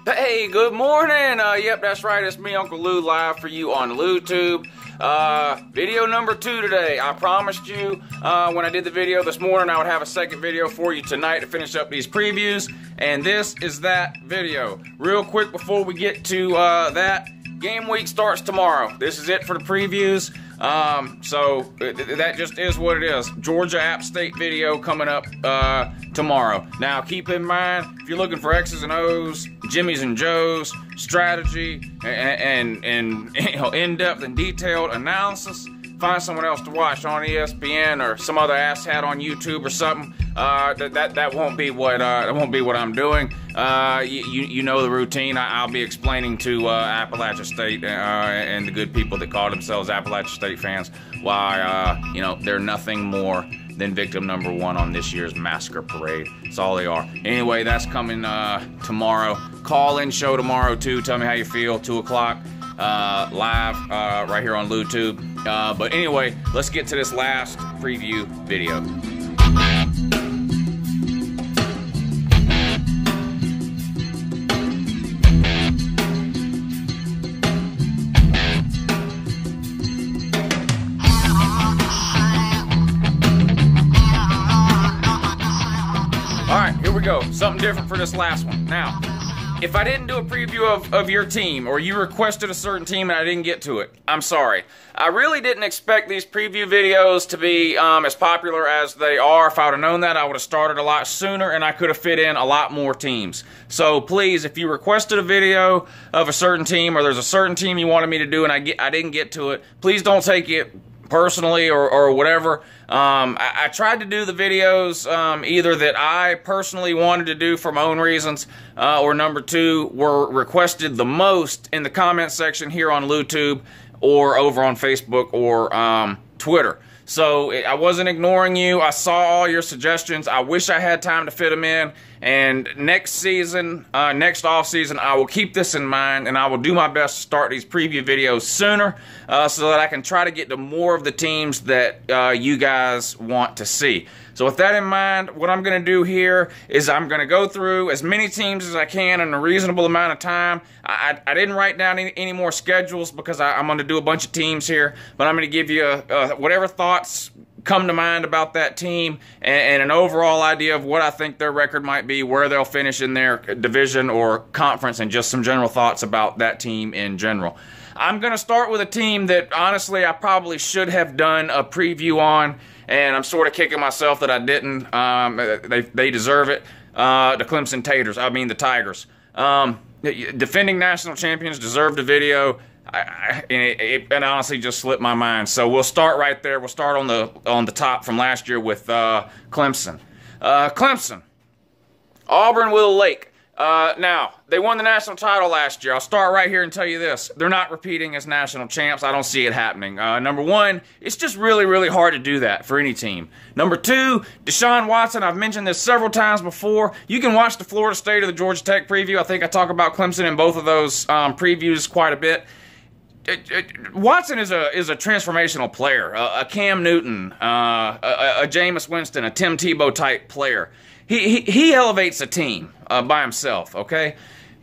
Hey, good morning. Yep, that's right. It's me, Uncle Lou, live for you on LouTube. Video number 2 today. I promised you when I did the video this morning I would have a second video for you tonight to finish up these previews, and this is that video. Real quick before we get to that, game week starts tomorrow. This is it for the previews. So that just is what it is. Georgia App State video coming up tomorrow. Now keep in mind, if you're looking for X's and O's, Jimmy's and Joe's, strategy, and you know, in-depth and detailed analysis, find someone else to watch on ESPN or some other asshat on YouTube or something. That won't be what I'm doing. You know the routine. I'll be explaining to Appalachia State and the good people that call themselves Appalachia State fans why you know, they're nothing more than victim number 1 on this year's massacre parade. That's all they are. Anyway, that's coming tomorrow. Call-in show tomorrow too. Tell me how you feel. 2 o'clock. Live right here on LouTube. But anyway, let's get to this last preview video. Alright, here we go. Something different for this last one. Now, if I didn't do a preview of your team, or you requested a certain team and I didn't get to it, I'm sorry. I really didn't expect these preview videos to be as popular as they are. If I would have known that, I would have started a lot sooner and I could have fit in a lot more teams. So please, if you requested a video of a certain team, or there's a certain team you wanted me to do and I didn't get to it, please don't take it personally or whatever. I tried to do the videos either that I personally wanted to do for my own reasons, or number 2, were requested the most in the comment section here on LouTube or over on Facebook or Twitter. So I wasn't ignoring you. I saw all your suggestions. I wish I had time to fit them in. And next season, next off season, I will keep this in mind, and I will do my best to start these preview videos sooner, so that I can try to get to more of the teams that you guys want to see. So with that in mind, what I'm going to do here is I'm going to go through as many teams as I can in a reasonable amount of time. I didn't write down any more schedules because I'm going to do a bunch of teams here, but I'm going to give you whatever thoughts come to mind about that team and an overall idea of what I think their record might be, where they'll finish in their division or conference, and just some general thoughts about that team in general. I'm going to start with a team that, honestly, I probably should have done a preview on, and I'm sort of kicking myself that I didn't. They deserve it. The Clemson Tigers. Defending national champions deserved a video. It honestly just slipped my mind. So we'll start right there. We'll start on the top from last year with Clemson. Clemson. Auburn Willow Lake. Now, they won the national title last year. I'll start right here and tell you this. They're not repeating as national champs. I don't see it happening. Number 1, it's just really, really hard to do that for any team. Number 2, Deshaun Watson. I've mentioned this several times before. You can watch the Florida State or the Georgia Tech preview. I think I talk about Clemson in both of those previews quite a bit. Watson is a transformational player, a Cam Newton, a Jameis Winston, a Tim Tebow type player. He elevates a team by himself, okay?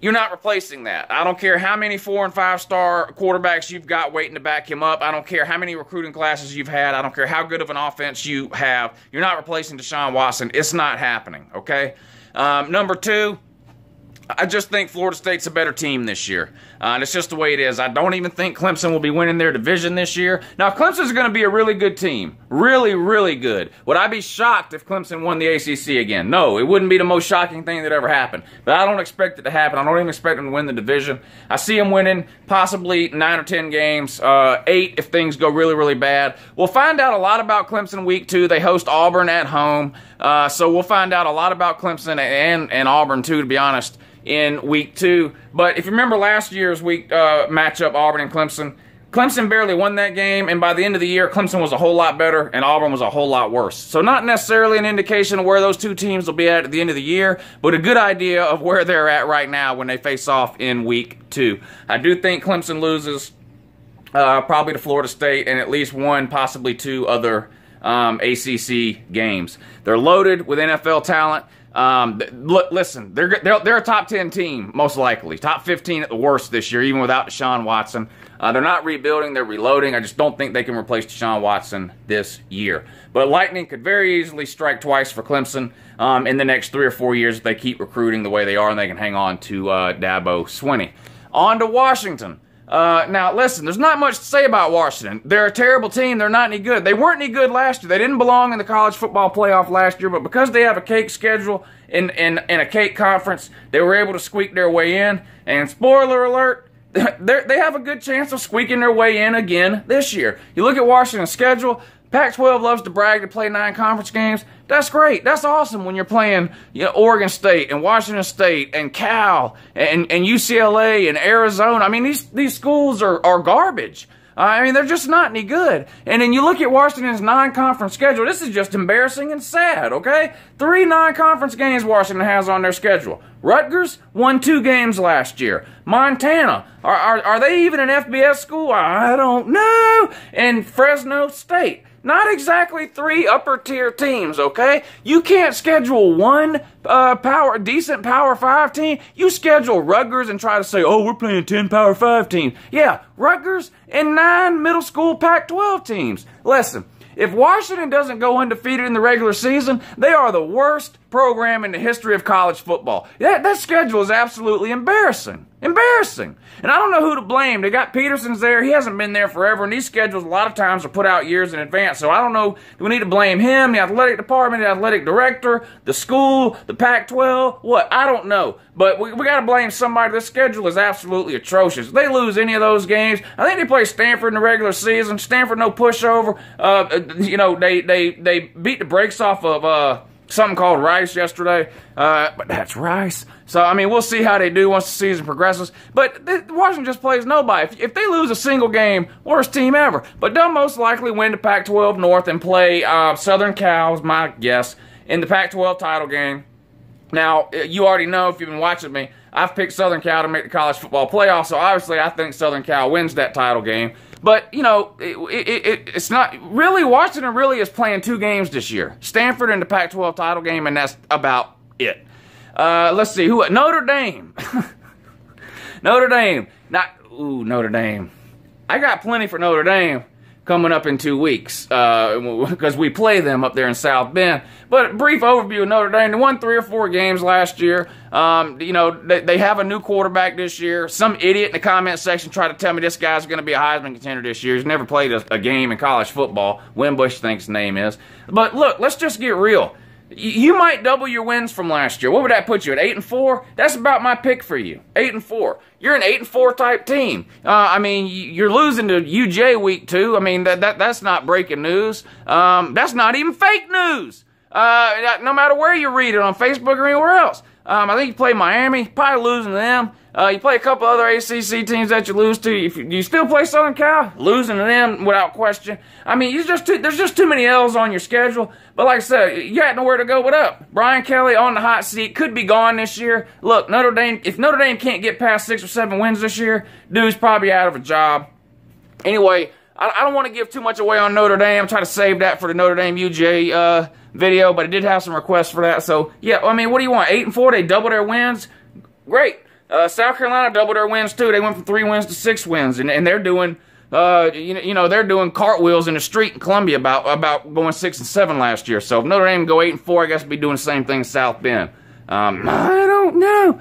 You're not replacing that. I don't care how many 4- and 5-star quarterbacks you've got waiting to back him up. I don't care how many recruiting classes you've had. I don't care how good of an offense you have. You're not replacing Deshaun Watson. It's not happening, okay? Number 2, I just think Florida State's a better team this year. And it's just the way it is. I don't even think Clemson will be winning their division this year. Now, Clemson's going to be a really good team. Really, really good. Would I be shocked if Clemson won the ACC again? No, it wouldn't be the most shocking thing that ever happened. But I don't expect it to happen. I don't even expect them to win the division. I see them winning possibly 9 or 10 games, 8 if things go really, really bad. We'll find out a lot about Clemson week 2. They host Auburn at home. So we'll find out a lot about Clemson and Auburn, too, to be honest, in week 2. But if you remember last year's week matchup, Auburn and Clemson, Clemson barely won that game, and by the end of the year, Clemson was a whole lot better, and Auburn was a whole lot worse. So not necessarily an indication of where those two teams will be at the end of the year, but a good idea of where they're at right now when they face off in week 2. I do think Clemson loses probably to Florida State and at least 1, possibly 2 other ACC games. They're loaded with NFL talent. Look, listen, they're a top 10 team, most likely. Top 15 at the worst this year, even without Deshaun Watson. They're not rebuilding, they're reloading. I just don't think they can replace Deshaun Watson this year. But lightning could very easily strike twice for Clemson in the next 3 or 4 years if they keep recruiting the way they are and they can hang on to Dabo Swinney. On to Washington. Now, listen, there's not much to say about Washington. They're a terrible team. They're not any good. They weren't any good last year. They didn't belong in the college football playoff last year, but because they have a cake schedule in a cake conference, they were able to squeak their way in. And spoiler alert, they have a good chance of squeaking their way in again this year. You look at Washington's schedule. Pac-12 loves to brag to play 9 conference games. That's great. That's awesome when you're playing Oregon State and Washington State and Cal and UCLA and Arizona. I mean, these schools are garbage. I mean, they're just not any good. And then you look at Washington's non-conference schedule. This is just embarrassing and sad, okay? 3 non-conference games Washington has on their schedule. Rutgers won 2 games last year. Montana, are they even an FBS school? I don't know. And Fresno State. Not exactly 3 upper-tier teams, okay? You can't schedule one decent Power 5 team. You schedule Rutgers and try to say, oh, we're playing 10 Power 5 teams. Yeah, Rutgers and 9 middle school Pac-12 teams. Listen, if Washington doesn't go undefeated in the regular season, they are the worst program in the history of college football. That schedule is absolutely embarrassing. Embarrassing. And I don't know who to blame. They got Peterson's there. He hasn't been there forever, and these schedules a lot of times are put out years in advance. So I don't know. Do we need to blame him, the athletic department, the athletic director, the school, the Pac-12? What? I don't know. But we got to blame somebody. This schedule is absolutely atrocious. If they lose any of those games, I think they play Stanford in the regular season. Stanford no pushover. They beat the brakes off of something called Rice yesterday, but that's Rice. So, I mean, we'll see how they do once the season progresses. But Washington just plays nobody. If they lose a single game, worst team ever. But they'll most likely win the Pac-12 North and play Southern Cal, is my guess, in the Pac-12 title game. Now, you already know if you've been watching me, I've picked Southern Cal to make the college football playoff, so obviously I think Southern Cal wins that title game. But, you know, it's not really, Washington really is playing 2 games this year. Stanford in the Pac-12 title game, and that's about it. Let's see, Notre Dame. Notre Dame. Notre Dame. I got plenty for Notre Dame coming up in 2 weeks because we play them up there in South Bend. But a brief overview of Notre Dame. They won 3 or 4 games last year. You know, they have a new quarterback this year. Some idiot in the comment section tried to tell me this guy's going to be a Heisman contender this year. He's never played a game in college football. Wimbush thinks his name is. But look, let's just get real. You might double your wins from last year. What would that put you at, 8-4? That's about my pick for you, 8-4. You're an 8-4 type team. I mean, you're losing to UJ week 2. I mean, that's not breaking news. That's not even fake news. No matter where you read it, on Facebook or anywhere else. I think you play Miami, probably losing to them. You play a couple other ACC teams that you lose to. If you still play Southern Cal, losing to them without question. I mean, there's just too many L's on your schedule. But like I said, you got nowhere to go but up. Brian Kelly on the hot seat, could be gone this year. Look, if Notre Dame can't get past 6 or 7 wins this year, dude's probably out of a job. Anyway, I don't want to give too much away on Notre Dame. I'm trying to save that for the Notre Dame UJ video, but I did have some requests for that. So, yeah, I mean, what do you want? 8-4, they double their wins? Great. South Carolina doubled their wins, too. They went from 3 wins to 6 wins, and they're doing, they're doing cartwheels in the street in Columbia about going 6-7 last year. So if Notre Dame go 8-4, I guess we'll be doing the same thing in South Bend. I don't know.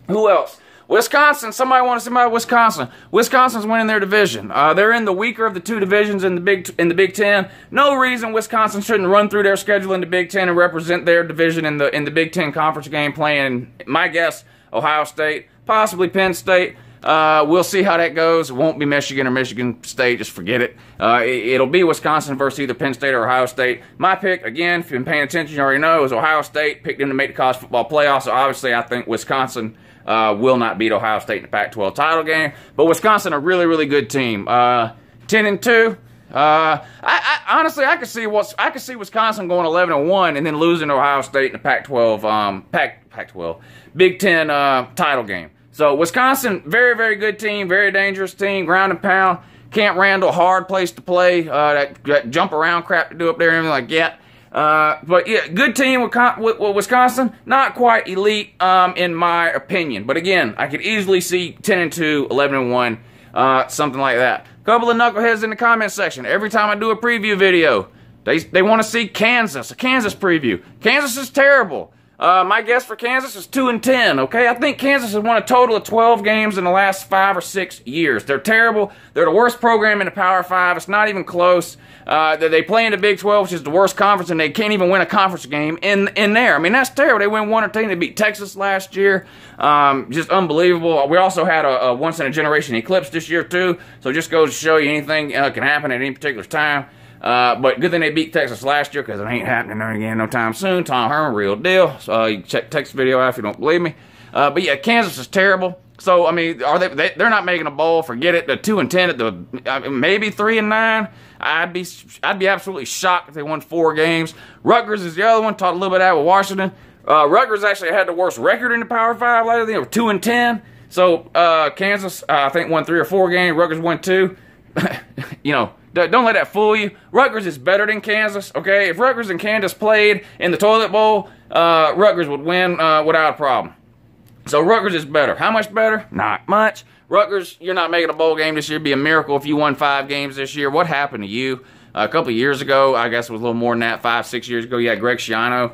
Who else? Wisconsin. Somebody wants to say about Wisconsin. Wisconsin's winning their division. They're in the weaker of the 2 divisions in the Big Ten. No reason Wisconsin shouldn't run through their schedule in the Big Ten and represent their division in the Big Ten conference game, playing, my guess, Ohio State, possibly Penn State. We'll see how that goes. It won't be Michigan or Michigan State. Just forget it. It'll be Wisconsin versus either Penn State or Ohio State. My pick, again, if you've been paying attention, you already know, is Ohio State. Picked them to make the college football playoffs. So obviously, I think Wisconsin will not beat Ohio State in the Pac-12 title game. But Wisconsin, a really, really good team. 10-2. Honestly, I could see Wisconsin going 11-1 and then losing to Ohio State in the Pac-12 Big Ten title game. So Wisconsin, very, very good team, very dangerous team, ground and pound. Camp Randall, hard place to play. That jump around crap to do up there and everything like that. But yeah, good team with Wisconsin. Not quite elite, in my opinion. But again, I could easily see 10-2, 11-1, something like that. Couple of knuckleheads in the comment section. Every time I do a preview video, they want to see Kansas, a Kansas preview. Kansas is terrible. My guess for Kansas is 2-10, okay? I think Kansas has won a total of 12 games in the last 5 or 6 years. They're terrible. They're the worst program in the Power 5. It's not even close. They play in the Big 12, which is the worst conference, and they can't even win a conference game in there. I mean, that's terrible. They win 1 or 2. They beat Texas last year. Just unbelievable. We also had a once-in-a-generation eclipse this year, too. So it just goes to show you anything can happen at any particular time. But good thing they beat Texas last year, because it ain't happening there again no time soon. Tom Herman, real deal. So you can check Texas video out if you don't believe me. But yeah, Kansas is terrible. So I mean, they're not making a bowl? Forget it. The 2-10 at the maybe 3-9. I'd be absolutely shocked if they won 4 games. Rutgers is the other one. Talked a little bit about with Washington. Rutgers actually had the worst record in the Power 5 lately. They were 2-10. So Kansas, I think, won 3 or 4 games. Rutgers won 2. You know. Don't let that fool you. Rutgers is better than Kansas, okay? If Rutgers and Kansas played in the toilet bowl, Rutgers would win without a problem. So Rutgers is better. How much better? Not much. Rutgers, you're not making a bowl game this year. It'd be a miracle if you won 5 games this year. What happened to you? A couple of years ago, I guess it was a little more than that, 5, 6 years ago, you had Greg Schiano.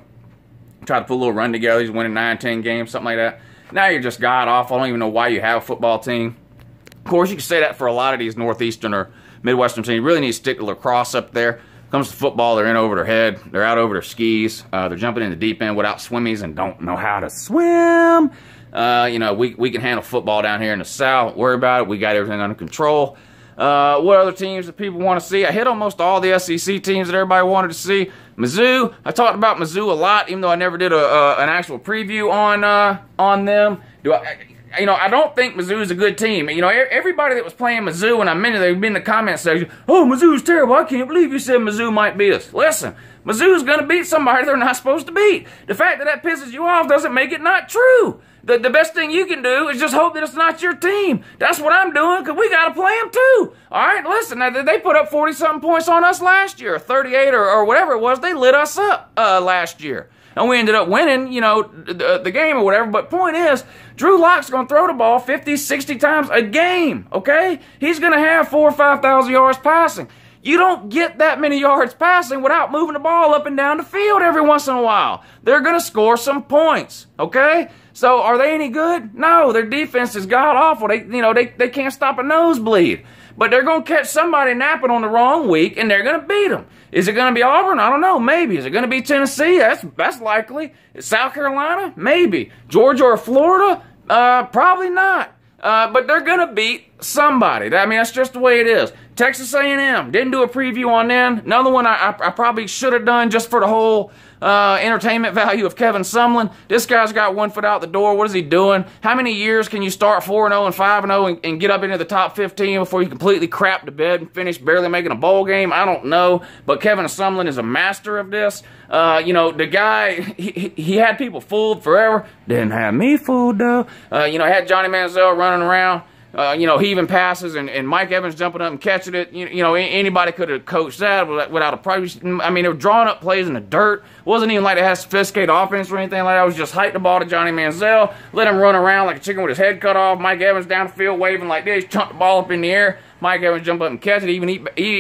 Tried to put a little run together. He's winning 9, 10 games, something like that. Now you're just god-awful. I don't even know why you have a football team. Of course, you can say that for a lot of these Northeastern or Midwestern teams. You really need to stick to lacrosse up there. Comes to football, they're in over their head. They're out over their skis. They're jumping in the deep end without swimmies and don't know how to swim. You know, we can handle football down here in the South. Don't worry about it. We got everything under control. What other teams that people want to see? I hit almost all the SEC teams that everybody wanted to see. Mizzou, I talked about Mizzou a lot, even though I never did an actual preview on them. You know, I don't think Mizzou is a good team. You know, everybody that was playing Mizzou, and I mentioned they've been in the comment section, oh, Mizzou's terrible. I can't believe you said Mizzou might beat us. Listen, Mizzou's going to beat somebody they're not supposed to beat. The fact that pisses you off doesn't make it not true. The best thing you can do is just hope that it's not your team. That's what I'm doing, because we got to play them too. All right, listen, now, they put up 40-something points on us last year, 38 or whatever it was. They lit us up last year. And we ended up winning, you know, the game or whatever. But point is, Drew Lock's going to throw the ball 50, 60 times a game, okay? He's going to have 4,000 or 5,000 yards passing. You don't get that many yards passing without moving the ball up and down the field every once in a while. They're going to score some points, okay? So are they any good? No, their defense is god-awful. They can't stop a nosebleed. But they're going to catch somebody napping on the wrong week, and they're going to beat them. Is it going to be Auburn? I don't know. Maybe. Is it going to be Tennessee? That's likely. South Carolina? Maybe. Georgia or Florida? Probably not. But they're going to beat somebody. I mean, that's just the way it is. Texas A&M. Didn't do a preview on them. Another one I probably should have done just for the whole entertainment value of Kevin Sumlin. This guy's got 1 foot out the door. What is he doing? How many years can you start 4-0 and 5-0 and get up into the top 15 before you completely crap to bed and finish barely making a bowl game? I don't know. But Kevin Sumlin is a master of this. You know, the guy, he had people fooled forever. Didn't have me fooled, though. You know, had Johnny Manziel running around. You know, heaving passes and Mike Evans jumping up and catching it. You know, anybody could have coached that without a price. I mean, they were drawing up plays in the dirt. It wasn't even like they had sophisticated offense or anything like that. It was just hike the ball to Johnny Manziel, let him run around like a chicken with his head cut off. Mike Evans down the field waving like this, chunked the ball up in the air. Mike Evans jump up and catch it. He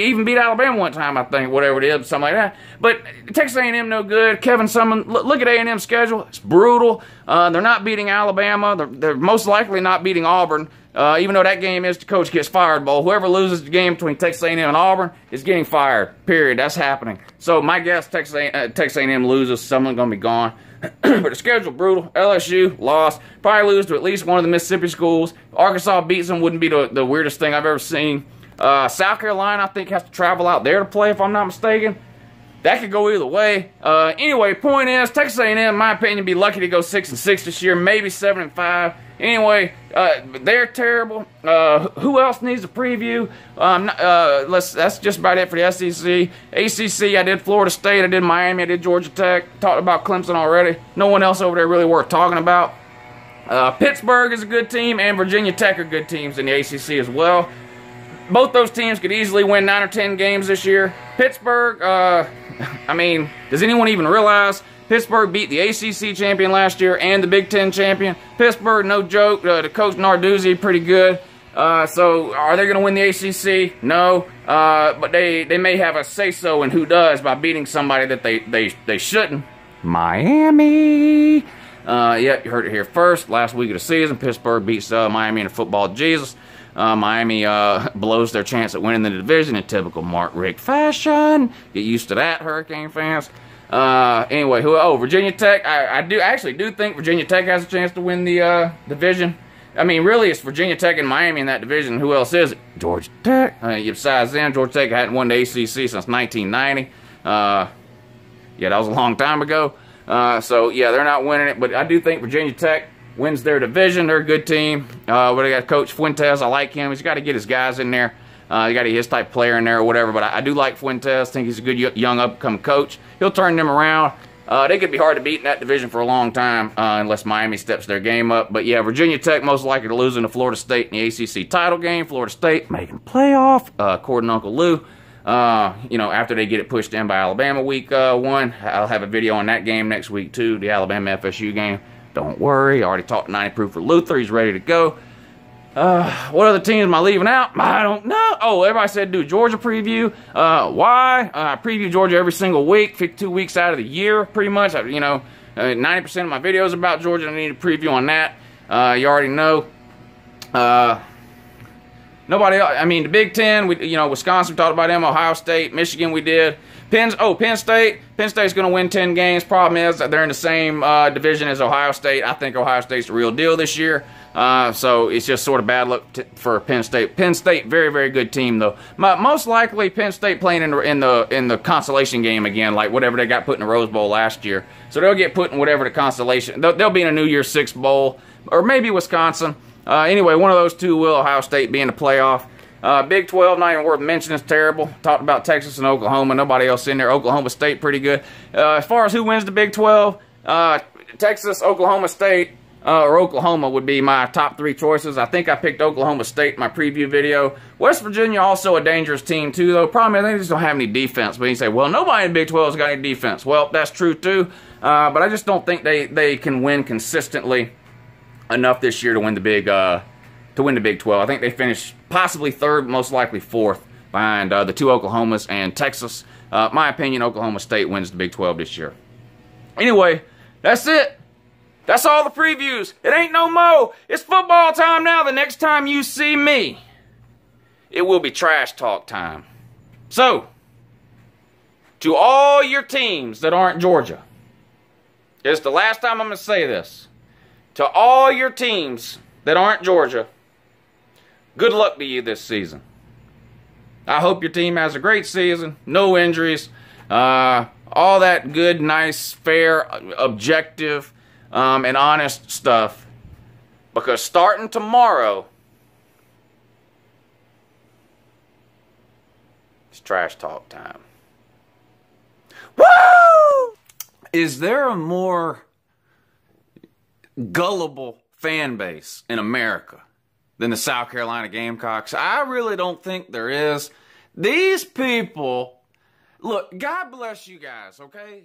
even beat Alabama one time, I think, whatever it is, something like that. But Texas A&M no good. Kevin Sumlin, look at A&M's schedule. It's brutal. They're not beating Alabama. They're most likely not beating Auburn. Even though that game is the coach gets fired bowl. Whoever loses the game between Texas A&M and Auburn is getting fired. Period. That's happening. So my guess, Texas A&M loses. Someone's going to be gone. But the schedule brutal. LSU lost. Probably lose to at least one of the Mississippi schools. Arkansas beats them. Wouldn't be the weirdest thing I've ever seen. South Carolina, I think, has to travel out there to play, if I'm not mistaken. That could go either way. Anyway, point is, Texas A&M, in my opinion, be lucky to go 6-6 this year, maybe 7-5. Anyway, they're terrible. Who else needs a preview? That's just about it for the SEC. ACC, I did Florida State, I did Miami, I did Georgia Tech. Talked about Clemson already. No one else over there really worth talking about. Pittsburgh is a good team, and Virginia Tech are good teams in the ACC as well. both those teams could easily win 9 or 10 games this year. Pittsburgh, I mean, does anyone even realize Pittsburgh beat the ACC champion last year and the Big Ten champion? Pittsburgh, no joke. The coach Narduzzi, pretty good. So are they going to win the ACC? No. But they may have a say-so in who does by beating somebody that they shouldn't. Miami. Yep, you heard it here first. Last week of the season, Pittsburgh beats Miami in the football Jesus. Miami blows their chance at winning the division in typical Mark Richt fashion. Get used to that, Hurricane fans. Anyway, Virginia Tech. I actually do think Virginia Tech has a chance to win the division. I mean, really, it's Virginia Tech and Miami in that division. Who else is it? Georgia Tech. Besides them, Georgia Tech hadn't won the ACC since 1990. Yeah, that was a long time ago. So, yeah, they're not winning it. But I do think Virginia Tech wins their division. They're a good team. But they got Coach Fuentes. I like him. He's got to get his guys in there. You got to get his type player in there or whatever. But I do like Fuentes. Think he's a good young up-and-coming coach. He'll turn them around. They could be hard to beat in that division for a long time unless Miami steps their game up. But, yeah, Virginia Tech most likely to lose to Florida State in the ACC title game. Florida State making playoff, according to Uncle Lou. You know, after they get it pushed in by Alabama week 1. I'll have a video on that game next week, too, the Alabama FSU game. Don't worry. I already talked to 90 Proof for Luther. He's ready to go. What other teams am I leaving out? I don't know. Oh, everybody said do Georgia preview. Why? I preview Georgia every single week, 52 weeks out of the year, pretty much. You know, 90% of my videos about Georgia. I need a preview on that. You already know. Nobody else. I mean, the Big Ten, Wisconsin, we talked about them. Ohio State, Michigan, we did. Penn State. Penn State's going to win 10 games. Problem is that they're in the same division as Ohio State. I think Ohio State's the real deal this year. So it's just sort of bad luck for Penn State. Penn State, very, very good team, though. Most likely, Penn State playing in the consolation game again, like whatever they got put in the Rose Bowl last year. So they'll get put in whatever the consolation. They'll be in a New Year's Six Bowl, or maybe Wisconsin. Anyway, one of those two will. Ohio State be in the playoff. Big 12, not even worth mentioning. It's terrible. Talked about Texas and Oklahoma. Nobody else in there. Oklahoma State, pretty good. As far as who wins the Big 12, Texas, Oklahoma State, or Oklahoma would be my top 3 choices. I think I picked Oklahoma State in my preview video. West Virginia, also a dangerous team, too, though. Problem is, they just don't have any defense. But you say, well, nobody in the Big 12 has got any defense. Well, that's true, too. But I just don't think they can win consistently enough this year to win the Big 12. I think they finished possibly 3rd, most likely 4th, behind the 2 Oklahomas and Texas. My opinion, Oklahoma State wins the Big 12 this year. Anyway, that's it. That's all the previews. It ain't no mo. It's football time now. The next time you see me, it will be trash talk time. So, to all your teams that aren't Georgia, it's the last time I'm going to say this. To all your teams that aren't Georgia, good luck to you this season. I hope your team has a great season, no injuries, all that good, nice, fair, objective, and honest stuff. Because starting tomorrow, it's trash talk time. Woo! Is there a more gullible fan base in America than the South Carolina Gamecocks? I really don't think there is. These people, look, God bless you guys, okay?